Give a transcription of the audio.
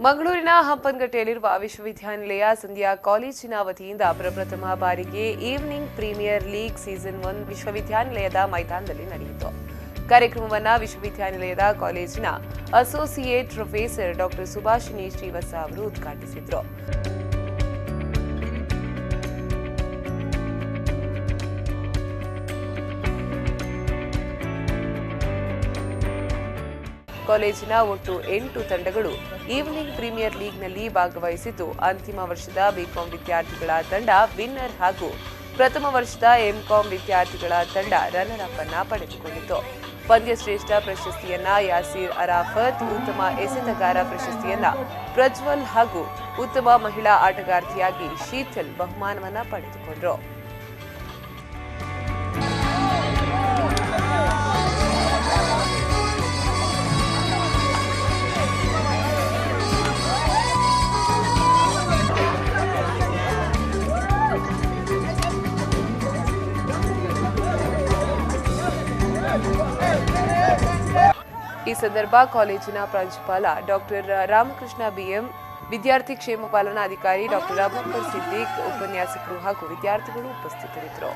ಮಂಗಳೂರಿನ ಹಂಪನಕಟ್ಟೆಯಲ್ಲಿರುವ ವಿಶ್ವವಿದ್ಯಾನಿಲಯ ಸಂಧ್ಯಾ ಕಾಲೇಜಿನ ವತಿಯಿಂದ ಪ್ರಪ್ರಥಮ ಬಾರಿಗೆ ಈವ್ನಿಂಗ್ ಪ್ರೀಮಿಯರ್ ಲೀಗ್ ಸೀಸನ್ 1 ವಿಶ್ವವಿದ್ಯಾನಿಲಯದ ಮೈದಾನದಲ್ಲಿ ನಡೆಯಿತು. ಕಾರ್ಯಕ್ರಮವನ್ನು ವಿಶ್ವವಿದ್ಯಾನಿಲಯದ ಕಾಲೇಜಿನ associate professor doctor Subhashini Srivatsa ಅವರು ಉದ್ಘಾಟಿಸಿದರು. ಕಾಲೇಜಿನ ಒಟ್ಟು 8 ತಂಡಗಳು ಈವ್ನಿಂಗ್ ಪ್ರೀಮಿಯರ್ ಲೀಗ್ನಲ್ಲಿ ಭಾಗವಹಿಸಿದ್ದು, ಅಂತಿಮ ವರ್ಷದ ಬಿಕಾಂ ವಿದ್ಯಾರ್ಥಿಗಳ ತಂಡ ವಿನ್ನರ್ ಹಾಗೂ ಪ್ರಥಮ ವರ್ಷದ ಎಂಕಾಂ ವಿದ್ಯಾರ್ಥಿಗಳ ತಂಡ ರನ್ನರ್ ಅಪ್ ಅನ್ನು ಪಡೆದುಕೊಂಡಿತು. ಪಂದ್ಯಶ್ರೇಷ್ಠ ಪ್ರಶಸ್ತಿಯನ್ನ ಯಾಸೀರ್ ಅರಾಫತ್, ಉತ್ತಮ ಎಸೆತಗಾರ ಪ್ರಶಸ್ತಿಯನ್ನ ಪ್ರಜ್ವಲ್ ಹಾಗೂ ಉತ್ತಮ ಮಹಿಳಾ ಆಟಗಾರ್ತಿಯಾಗಿ ಶೀತಲ್ ಬಹುಮಾನವನ್ನ ಪಡೆದುಕೊಂಡರು. ಈ ಸಂದರ್ಭ ಕಾಲೇಜಿನ ಪ್ರಾಂಶುಪಾಲ ಡಾಕ್ಟರ್ ರಾಮಕೃಷ್ಣ ಬಿಎಂ, ವಿದ್ಯಾರ್ಥಿ ಕ್ಷೇಮ ಪಾಲನಾ ಅಧಿಕಾರಿ ಡಾಕ್ಟರ್ ಅಬೂಬಕರ್ ಸಿದ್ದಿಕ್, ಉಪನ್ಯಾಸಕರು ಹಾಗೂ ವಿದ್ಯಾರ್ಥಿಗಳು ಉಪಸ್ಥಿತರಿದ್ದರು.